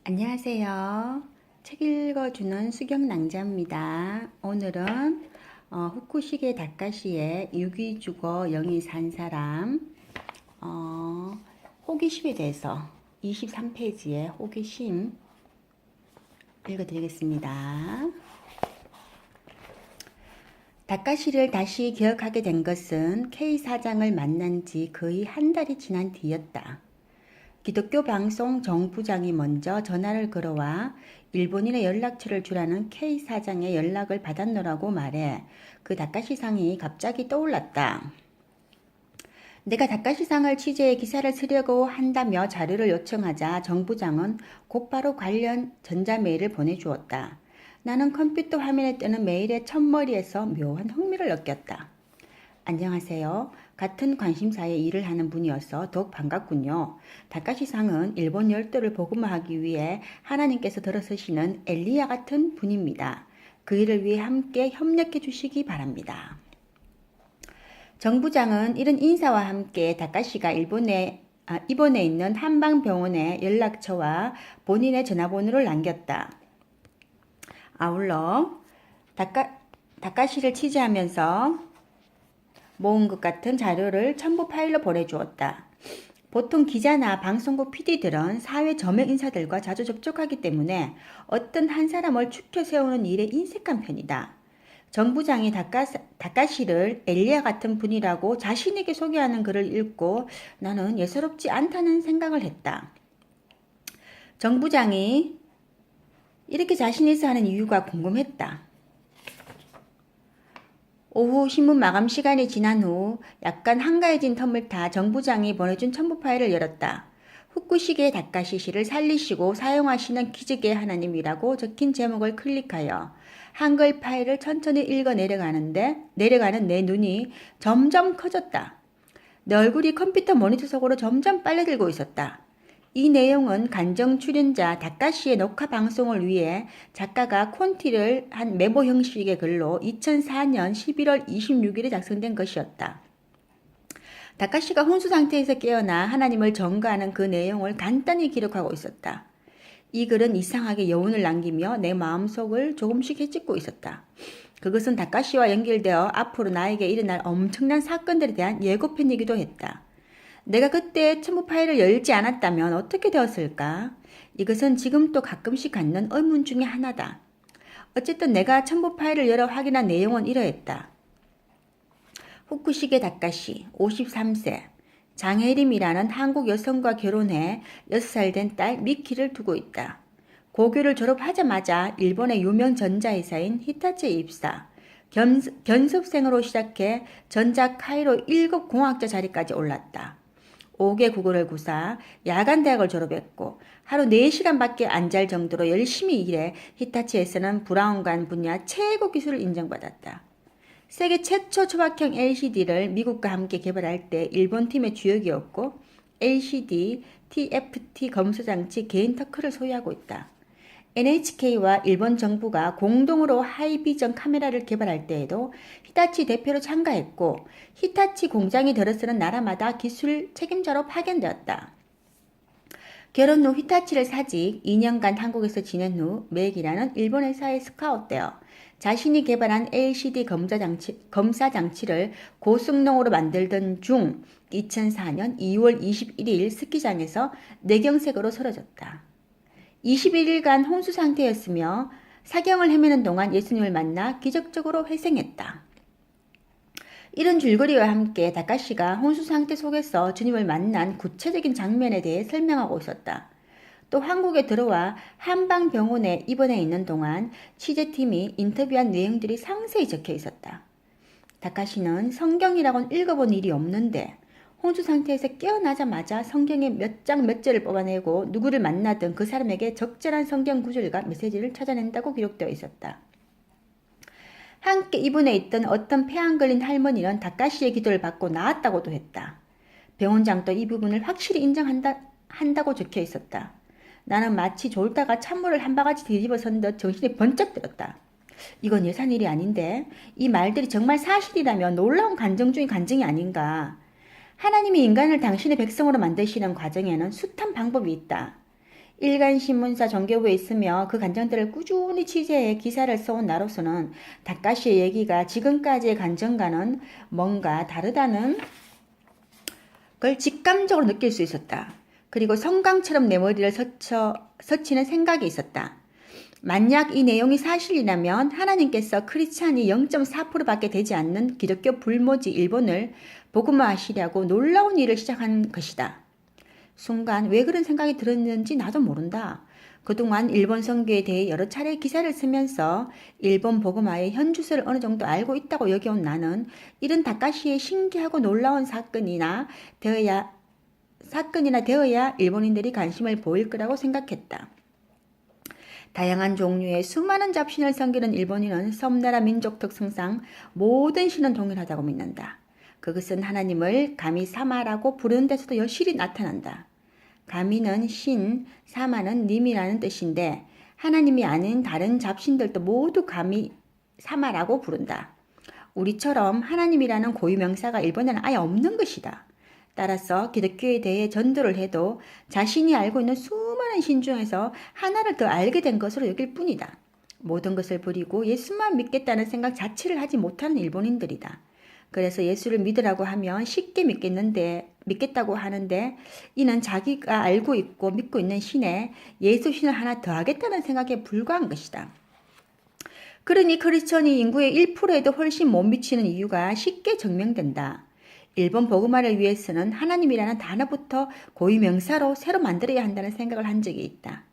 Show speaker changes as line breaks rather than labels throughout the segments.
안녕하세요. 책 읽어주는 수경낭자입니다. 오늘은 후쿠시게 다카시의 유기주거 영이 산 사람 호기심에 대해서 23페이지에 호기심 읽어드리겠습니다. 다카시를 다시 기억하게 된 것은 K 사장을 만난 지 거의 한 달이 지난 뒤였다. 기독교 방송 정부장이 먼저 전화를 걸어와 일본인의 연락처를 주라는 K 사장의 연락을 받았노라고 말해 그 다카시상이 갑자기 떠올랐다. 내가 다카시상을 취재해 기사를 쓰려고 한다며 자료를 요청하자 정부장은 곧바로 관련 전자메일을 보내주었다. 나는 컴퓨터 화면에 뜨는 메일의 첫머리에서 묘한 흥미를 느꼈다. 안녕하세요. 같은 관심사에 일을 하는 분이어서 더욱 반갑군요. 다카시상은 일본 열도를 복음화하기 위해 하나님께서 들어서시는 엘리야 같은 분입니다. 그 일을 위해 함께 협력해 주시기 바랍니다. 정부장은 이런 인사와 함께 다카시가 입원해 있는 한방병원의 연락처와 본인의 전화번호를 남겼다. 아울러 다카시를 취재하면서 모은 것 같은 자료를 첨부 파일로 보내주었다. 보통 기자나 방송국 PD들은 사회 저명 인사들과 자주 접촉하기 때문에 어떤 한 사람을 추켜 세우는 일에 인색한 편이다. 정부장이 다카시를 엘리야 같은 분이라고 자신에게 소개하는 글을 읽고 나는 예사롭지 않다는 생각을 했다. 정부장이 이렇게 자신 있어 하는 이유가 궁금했다. 오후 신문 마감 시간이 지난 후 약간 한가해진 텀을 타 정부장이 보내준 첨부 파일을 열었다. 후쿠시게 다카시시를 살리시고 사용하시는 기적의 하나님이라고 적힌 제목을 클릭하여 한글 파일을 천천히 읽어 내려가는 내 눈이 점점 커졌다. 내 얼굴이 컴퓨터 모니터 속으로 점점 빨려들고 있었다. 이 내용은 간정 출연자 다카시의 녹화 방송을 위해 작가가 콘티를 한 메모 형식의 글로 2004년 11월 26일에 작성된 것이었다. 다카시가 혼수 상태에서 깨어나 하나님을 전가하는 그 내용을 간단히 기록하고 있었다. 이 글은 이상하게 여운을 남기며 내 마음속을 조금씩 헤집고 있었다. 그것은 다카시와 연결되어 앞으로 나에게 일어날 엄청난 사건들에 대한 예고편이기도 했다. 내가 그때 첨부 파일을 열지 않았다면 어떻게 되었을까? 이것은 지금도 가끔씩 갖는 의문 중에 하나다. 어쨌든 내가 첨부 파일을 열어 확인한 내용은 이러했다. 후쿠시게 다카시, 53세, 장혜림이라는 한국 여성과 결혼해 6살 된 딸 미키를 두고 있다. 고교를 졸업하자마자 일본의 유명 전자회사인 히타치에 입사, 견습생으로 시작해 전자 카이로 1급 공학자 자리까지 올랐다. 5개 국어를 구사, 야간 대학을 졸업했고 하루 4시간밖에 안 잘 정도로 열심히 일해 히타치에서는 브라운관 분야 최고 기술을 인정받았다. 세계 최초 초박형 LCD를 미국과 함께 개발할 때 일본 팀의 주역이었고 LCD, TFT 검수장치 개인 터크를 소유하고 있다. NHK와 일본 정부가 공동으로 하이비전 카메라를 개발할 때에도 히타치 대표로 참가했고 히타치 공장이 들어서는 나라마다 기술 책임자로 파견되었다. 결혼 후 히타치를 사직 2년간 한국에서 지낸 후 맥이라는 일본 회사에 스카웃되어 자신이 개발한 LCD 검사 장치를 고성능으로 만들던 중 2004년 2월 21일 스키장에서 뇌경색으로 쓰러졌다. 21일간 혼수 상태였으며 사경을 헤매는 동안 예수님을 만나 기적적으로 회생했다. 이런 줄거리와 함께 다카시가 혼수 상태 속에서 주님을 만난 구체적인 장면에 대해 설명하고 있었다. 또 한국에 들어와 한방병원에 입원해 있는 동안 취재팀이 인터뷰한 내용들이 상세히 적혀 있었다. 다카시는 성경이라고는 읽어본 일이 없는데 혼수 상태에서 깨어나자마자 성경의 몇 장 몇 절을 뽑아내고 누구를 만나든 그 사람에게 적절한 성경 구절과 메시지를 찾아낸다고 기록되어 있었다. 함께 입원해 있던 어떤 폐암 걸린 할머니는 다카시의 기도를 받고 나았다고도 했다. 병원장도 이 부분을 확실히 인정한다고 적혀 있었다. 나는 마치 졸다가 찬물을 한 바가지 뒤집어 쓴 듯 정신이 번쩍 들었다. 이건 예산 일이 아닌데 이 말들이 정말 사실이라면 놀라운 간정 중의 간정이 아닌가. 하나님이 인간을 당신의 백성으로 만드시는 과정에는 숱한 방법이 있다. 일간신문사 정교부에 있으며 그 간정들을 꾸준히 취재해 기사를 써온 나로서는 다카시의 얘기가 지금까지의 간정과는 뭔가 다르다는 걸 직감적으로 느낄 수 있었다. 그리고 성광처럼 내 머리를 스치는 생각이 있었다. 만약 이 내용이 사실이라면 하나님께서 크리스찬이 0.4%밖에 되지 않는 기독교 불모지 일본을 복음화하시려고 놀라운 일을 시작한 것이다. 순간 왜 그런 생각이 들었는지 나도 모른다. 그동안 일본 선교에 대해 여러 차례 기사를 쓰면서 일본 복음화의 현주소를 어느 정도 알고 있다고 여겨온 나는 이런 다카시의 신기하고 놀라운 사건이나 되어야 일본인들이 관심을 보일 거라고 생각했다. 다양한 종류의 수많은 잡신을 섬기는 일본인은 섬나라 민족 특성상 모든 신은 동일하다고 믿는다. 그것은 하나님을 가미 사마라고 부르는 데서도 여실히 나타난다. 가미는 신, 사마는 님이라는 뜻인데 하나님이 아닌 다른 잡신들도 모두 가미 사마라고 부른다. 우리처럼 하나님이라는 고유명사가 일본에는 아예 없는 것이다. 따라서 기독교에 대해 전도를 해도 자신이 알고 있는 수많은 신 중에서 하나를 더 알게 된 것으로 여길 뿐이다. 모든 것을 버리고 예수만 믿겠다는 생각 자체를 하지 못하는 일본인들이다. 그래서 예수를 믿으라고 하면 쉽게 믿겠다고 하는데 이는 자기가 알고 있고 믿고 있는 신에 예수신을 하나 더하겠다는 생각에 불과한 것이다. 그러니 크리스천이 인구의 1%에도 훨씬 못 미치는 이유가 쉽게 증명된다. 일본 복음화를 위해서는 하나님이라는 단어부터 고유명사로 새로 만들어야 한다는 생각을 한 적이 있다.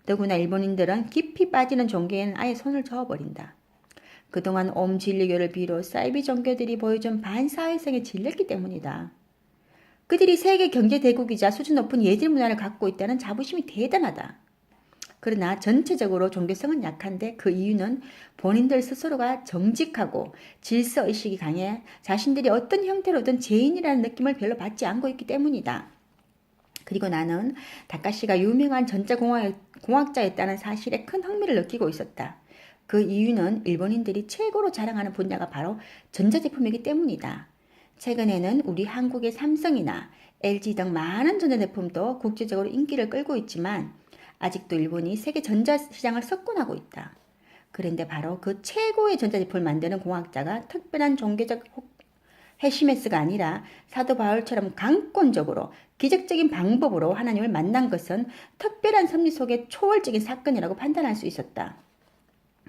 더구나 일본인들은 깊이 빠지는 종교에는 아예 손을 저어버린다. 그동안 옴진리교를 비롯 사이비 종교들이 보여준 반사회성에 질렸기 때문이다. 그들이 세계 경제대국이자 수준 높은 예질 문화를 갖고 있다는 자부심이 대단하다. 그러나 전체적으로 종교성은 약한데 그 이유는 본인들 스스로가 정직하고 질서의식이 강해 자신들이 어떤 형태로든 죄인이라는 느낌을 별로 받지 않고 있기 때문이다. 그리고 나는 다카시가 유명한 전자공학자였다는 사실에 큰 흥미를 느끼고 있었다. 그 이유는 일본인들이 최고로 자랑하는 분야가 바로 전자제품이기 때문이다. 최근에는 우리 한국의 삼성이나 LG 등 많은 전자제품도 국제적으로 인기를 끌고 있지만 아직도 일본이 세계 전자시장을 석권하고 있다. 그런데 바로 그 최고의 전자제품을 만드는 공학자가 특별한 종교적 헤시메스가 아니라 사도 바울처럼 강권적으로 기적적인 방법으로 하나님을 만난 것은 특별한 섭리 속의 초월적인 사건이라고 판단할 수 있었다.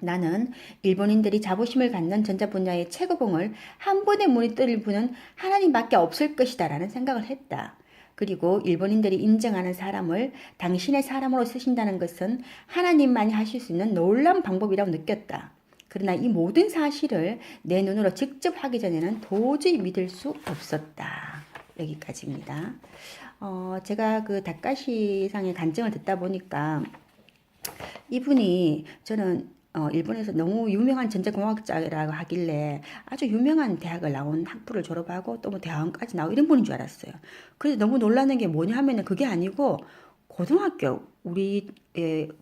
나는 일본인들이 자부심을 갖는 전자 분야의 최고봉을 한 번에 문이 뜰 분은 하나님밖에 없을 것이다 라는 생각을 했다. 그리고 일본인들이 인정하는 사람을 당신의 사람으로 쓰신다는 것은 하나님만이 하실 수 있는 놀라운 방법이라고 느꼈다. 그러나 이 모든 사실을 내 눈으로 직접 하기 전에는 도저히 믿을 수 없었다. 여기까지입니다. 제가 그 다카시상의 간증을 듣다 보니까 이분이 저는 일본에서 너무 유명한 전자공학자라고 하길래 아주 유명한 대학을 나온 학부를 졸업하고 또 뭐 대학원까지 나오고 이런 분인 줄 알았어요. 그래서 너무 놀라는 게 뭐냐 하면은 그게 아니고 고등학교 우리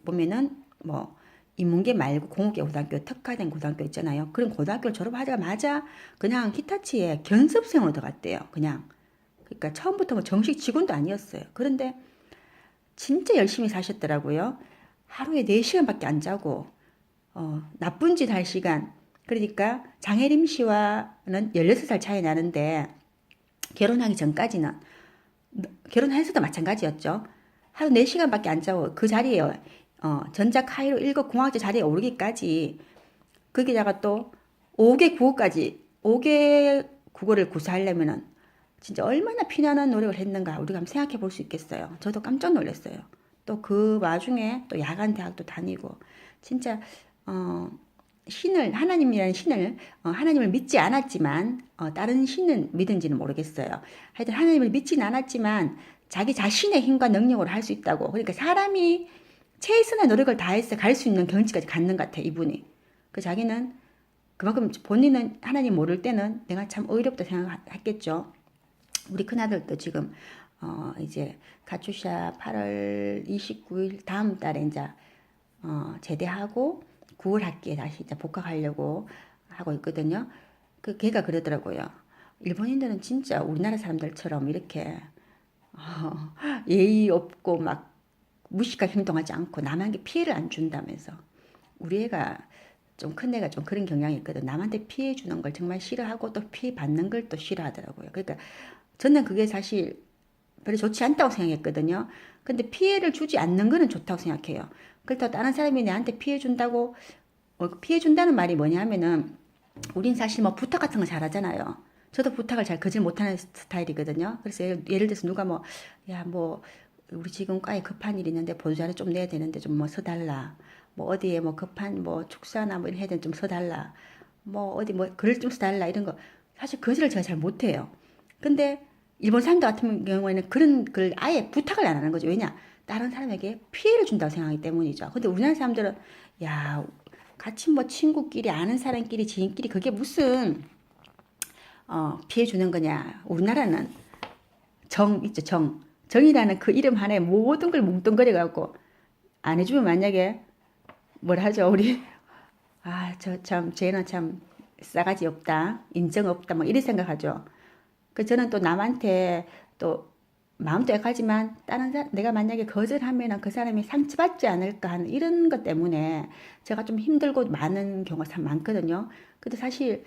보면은 뭐 인문계 말고 공업계 고등학교 특화된 고등학교 있잖아요. 그런 고등학교를 졸업하자마자 그냥 히타치에 견습생으로 들어갔대요. 그냥 그러니까 처음부터 뭐 정식 직원도 아니었어요. 그런데 진짜 열심히 사셨더라고요. 하루에 4시간밖에 안 자고 나쁜 짓 할 시간. 그러니까 장혜림 씨와는 16살 차이 나는데 결혼하기 전까지는 결혼해서도 마찬가지였죠. 하루 4시간밖에 안 자고 그 자리에 전자 카이로 1급 공학제 자리에 오르기까지 거기다가 또 5개 국어까지 5개 국어를 구사하려면은 진짜 얼마나 피나는 노력을 했는가 우리가 한번 생각해 볼 수 있겠어요. 저도 깜짝 놀랐어요. 또 그 와중에 또 야간 대학도 다니고 진짜 하나님이라는 신을 하나님을 믿지 않았지만 다른 신은 믿은지는 모르겠어요. 하여튼 하나님을 믿지는 않았지만 자기 자신의 힘과 능력으로 할 수 있다고. 그러니까 사람이 최선의 노력을 다해서 갈 수 있는 경지까지 갔는 것 같아 이분이. 그 자기는 그만큼 본인은 하나님 모를 때는 내가 참 어이롭다 생각했겠죠. 우리 큰아들도 지금 이제 가추샤 8월 29일 다음 달에 이제 제대하고 9월 학기에 다시 이제 복학하려고 하고 있거든요. 걔가 그러더라고요. 일본인들은 진짜 우리나라 사람들처럼 이렇게 예의 없고 막 무식하게 행동하지 않고 남한테 피해를 안 준다면서. 우리 애가 좀 큰 애가 좀 그런 경향이 있거든. 남한테 피해 주는 걸 정말 싫어하고 또 피해 받는 걸 또 싫어하더라고요. 그러니까 저는 그게 사실 별로 좋지 않다고 생각했거든요. 근데 피해를 주지 않는 거는 좋다고 생각해요. 그렇다고 다른 사람이 내한테 피해 준다고 피해 준다는 말이 뭐냐면은 우린 사실 뭐 부탁 같은 거 잘하잖아요. 저도 부탁을 잘 거절 못하는 스타일이거든요. 그래서 예를 들어서 누가 뭐, 야, 뭐, 우리 지금 과에 급한 일 있는데 보조자료 좀 내야 되는데 좀 뭐 서달라. 뭐 어디에 뭐 급한 뭐 축사나 뭐 이런 해야 되는 좀 서달라. 뭐 어디 뭐 글을 좀 써달라 이런 거. 사실 거절을 제가 잘 못해요. 근데 일본 사람들 같은 경우에는 그런 걸 아예 부탁을 안 하는 거죠. 왜냐? 다른 사람에게 피해를 준다고 생각하기 때문이죠. 근데 우리나라 사람들은 야, 같이 뭐 친구끼리 아는 사람끼리 지인끼리 그게 무슨 피해 주는 거냐. 우리나라는 정 있죠, 정. 정이라는 그 이름 하나에 모든 걸 뭉뚱그려 갖고 안 해주면 만약에 뭘 하죠, 우리. 아, 저 참 쟤는 참 싸가지 없다. 인정 없다. 뭐 이런 생각하죠. 그 저는 또 남한테 또 마음도 약하지만 다른 사람 내가 만약에 거절하면 그 사람이 상처받지 않을까 하는 이런 것 때문에 제가 좀 힘들고 많은 경우가 참 많거든요. 근데 사실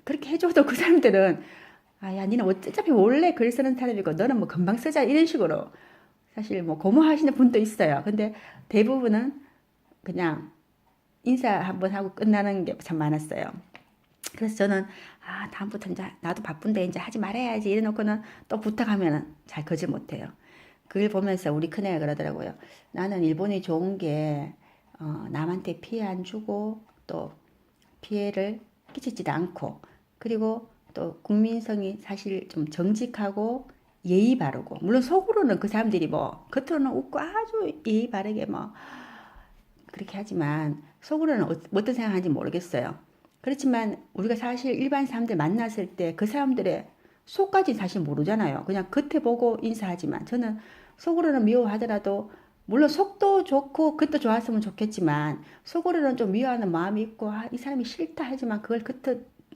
그렇게 해줘도 그 사람들은 아, 야, 니는 어차피 원래 글 쓰는 사람이고 너는 뭐 금방 쓰자 이런 식으로 사실 뭐 고마워하시는 분도 있어요. 근데 대부분은 그냥 인사 한번 하고 끝나는 게 참 많았어요. 그래서 저는 아, 다음부터 이제 나도 바쁜데 이제 하지 말아야지 이래놓고는 또 부탁하면은 잘 거절 못해요. 그걸 보면서 우리 큰애가 그러더라고요. 나는 일본이 좋은 게 남한테 피해 안 주고 또 피해를 끼치지도 않고 그리고 또 국민성이 사실 좀 정직하고 예의 바르고 물론 속으로는 그 사람들이 뭐 겉으로는 웃고 아주 예의 바르게 뭐 그렇게 하지만 속으로는 어떤 생각하는지 모르겠어요. 그렇지만 우리가 사실 일반 사람들 만났을 때 그 사람들의 속까지 사실 모르잖아요. 그냥 겉에 보고 인사하지만 저는 속으로는 미워하더라도 물론 속도 좋고 겉도 좋았으면 좋겠지만 속으로는 좀 미워하는 마음이 있고 아, 이 사람이 싫다 하지만 그걸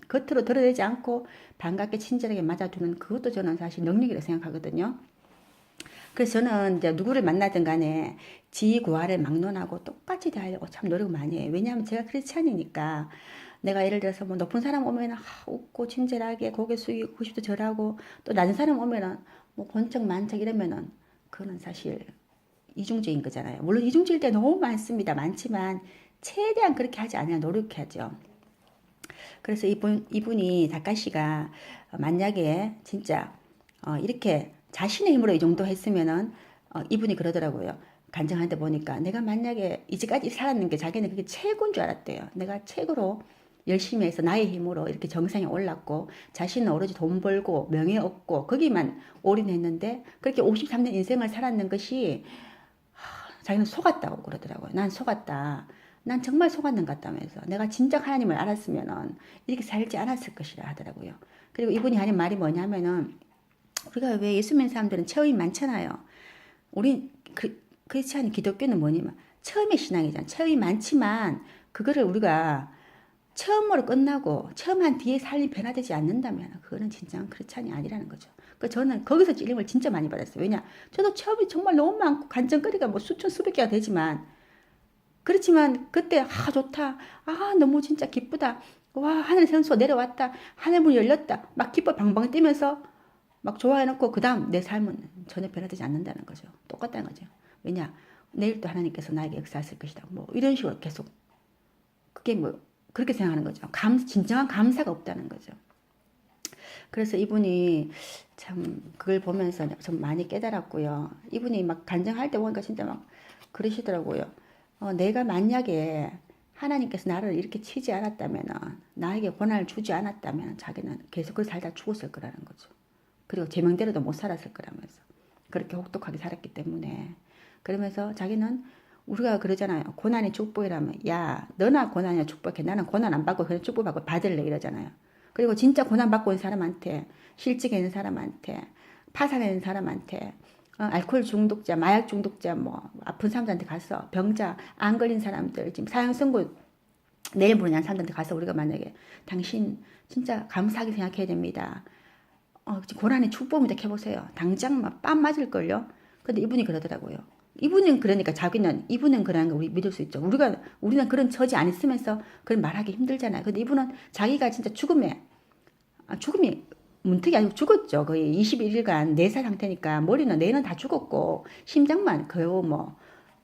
겉으로 드러내지 않고 반갑게 친절하게 맞아주는 그것도 저는 사실 능력이라고 생각하거든요. 그래서 저는 이제 누구를 만나든 간에 지위 고하를 막론하고 똑같이 대하려고 참 노력 많이 해요. 왜냐하면 제가 크리스찬이니까 내가 예를 들어서 뭐 높은 사람 오면 웃고 친절하게 고개 숙이고 90도 절하고 또 낮은 사람 오면은 뭐 본척 만척 이러면은 그거는 사실 이중적인 거잖아요. 물론 이중적일 때 너무 많습니다. 많지만 최대한 그렇게 하지 않으려 노력해야죠. 그래서 이분이 다카시가 만약에 진짜 이렇게 자신의 힘으로 이 정도 했으면은 이분이 그러더라고요. 간증하는데 보니까 내가 만약에 이제까지 살았는 게 자기는 그게 최고인 줄 알았대요. 내가 최고로 열심히 해서 나의 힘으로 이렇게 정상에 올랐고 자신은 오로지 돈 벌고 명예 얻고 거기만 올인했는데 그렇게 53년 인생을 살았는 것이 자기는 속았다고 그러더라고요. 난 속았다. 난 정말 속았는 것 같다면서 내가 진짜 하나님을 알았으면은 이렇게 살지 않았을 것이라 하더라고요. 그리고 이분이 하는 말이 뭐냐면은 우리가 왜 예수 믿는 사람들은 체험이 많잖아요. 우리 그렇지 않은 기독교는 뭐냐면 체험의 신앙이잖아. 체험이 많지만 그거를 우리가 체험으로 끝나고 체험한 뒤에 삶이 변화되지 않는다면 그거는 진짜 크리스찬이 아니라는 거죠. 그 저는 거기서 찔림을 진짜 많이 받았어요. 왜냐, 저도 체험이 정말 너무 많고 간증거리가 뭐 수천 수백 개가 되지만 그렇지만 그때 아 좋다, 아 너무 진짜 기쁘다, 와 하늘 선수가 내려왔다, 하늘 문이 열렸다, 막 기뻐 방방 뛰면서 막 좋아해놓고 그 다음 내 삶은 전혀 변화되지 않는다는 거죠. 똑같다는 거죠. 왜냐, 내일 또 하나님께서 나에게 역사하실 것이다. 뭐 이런 식으로 계속 그게 뭐 그렇게 생각하는 거죠. 진정한 감사가 없다는 거죠. 그래서 이분이 참 그걸 보면서 좀 많이 깨달았고요. 이분이 막 간증할 때 보니까 진짜 막 그러시더라고요. 내가 만약에 하나님께서 나를 이렇게 치지 않았다면, 나에게 고난을 주지 않았다면 자기는 계속 그 살다 죽었을 거라는 거죠. 그리고 제명대로도 못 살았을 거라면서. 그렇게 혹독하게 살았기 때문에. 그러면서 자기는 우리가 그러잖아요. 고난이 축복이라면 야 너나 고난이나 축복해. 나는 고난 안 받고 그냥 축복받고 받을래 이러잖아요. 그리고 진짜 고난 받고 있는 사람한테 실직에 있는 사람한테 파산에 있는 사람한테 알코올 중독자, 마약 중독자, 뭐 아픈 사람들한테 가서 병자, 안 걸린 사람들 지금 사형 선고 내일 모레 난 사람들한테 가서 우리가 만약에 당신 진짜 감사하게 생각해야 됩니다. 고난의 축복입니다. 해보세요. 당장 막 뺨 맞을걸요. 근데 이분이 그러더라고요. 이분은 그러니까 자기는 이분은 그러는 거 우리 믿을 수 있죠. 우리는 그런 처지 안 있으면서 그런 말하기 힘들잖아요. 근데 이분은 자기가 진짜 죽음이 문득이 아니고 죽었죠. 거의 21일간 내사 상태니까 머리는 뇌는 다 죽었고 심장만 거의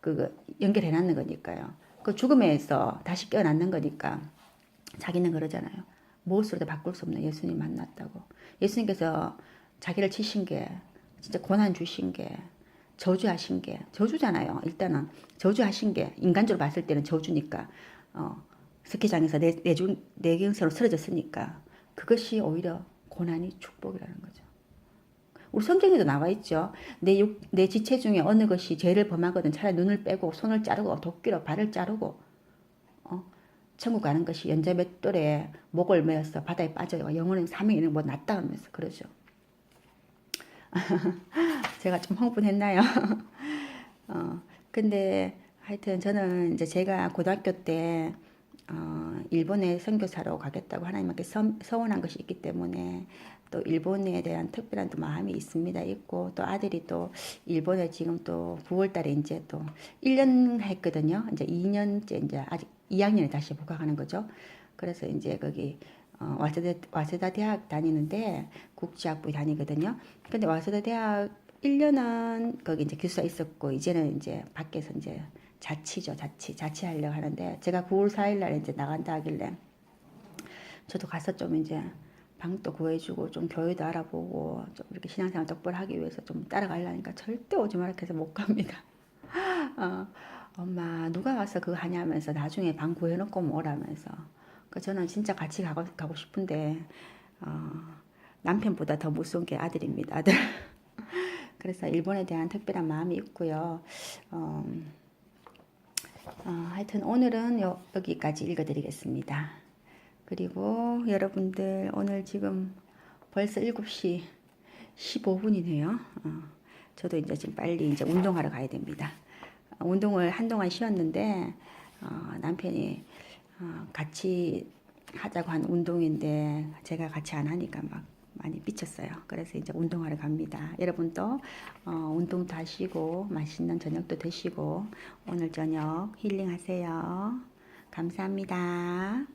그 연결해 놨는 거니까요. 그 죽음에서 다시 깨어났는 거니까 자기는 그러잖아요. 무엇으로도 바꿀 수 없는 예수님 만났다고. 예수님께서 자기를 치신 게 진짜 고난 주신 게 저주하신 게 저주잖아요. 일단은 저주하신 게 인간적으로 봤을 때는 저주니까 스키장에서 내경선으로 쓰러졌으니까 그것이 오히려 고난이 축복이라는 거죠. 우리 성경에도 나와 있죠. 내 지체 중에 어느 것이 죄를 범하거든 차라리 눈을 빼고 손을 자르고 도끼로 발을 자르고 천국 가는 것이 연자맷돌에 목을 메어서 바다에 빠져요. 영혼은 사명이 뭐 낫다 하면서 그러죠. 제가 좀 흥분했나요? 근데 하여튼 저는 이제 제가 고등학교 때 일본에 선교사로 가겠다고 하나님께 서원한 것이 있기 때문에 또 일본에 대한 특별한 또 마음이 있고 또 아들이 또 일본에 지금 또 9월 달에 이제 또 1년 했거든요. 이제 2년째 이제 아직 2학년에 다시 복학하는 거죠. 그래서 이제 거기 와세다 대학 다니는데 국제학부에 다니거든요. 근데 와세다 대학 1년은 거기 이제 교수가 있었고 이제는 이제 밖에서 이제 자취하려고 하는데 제가 9월 4일 날 이제 나간다 하길래 저도 가서 좀 이제 방도 구해주고 좀 교회도 알아보고 좀 이렇게 신앙생활 똑바로 하기 위해서 좀 따라가려니까 절대 오지 말라 해서 못 갑니다. 엄마 누가 와서 그거 하냐면서 나중에 방 구해놓고 오라면서 저는 진짜 같이 가고 싶은데 남편보다 더 무서운 게 아들입니다. 아들. 그래서 일본에 대한 특별한 마음이 있고요. 하여튼 오늘은 여기까지 읽어드리겠습니다. 그리고 여러분들 오늘 지금 벌써 7시 15분이네요. 저도 이제 지금 빨리 이제 운동하러 가야 됩니다. 운동을 한동안 쉬었는데 남편이 같이 하자고 한 운동인데 제가 같이 안 하니까 막 많이 삐쳤어요. 그래서 이제 운동하러 갑니다. 여러분도 운동도 하시고 맛있는 저녁도 드시고 오늘 저녁 힐링하세요. 감사합니다.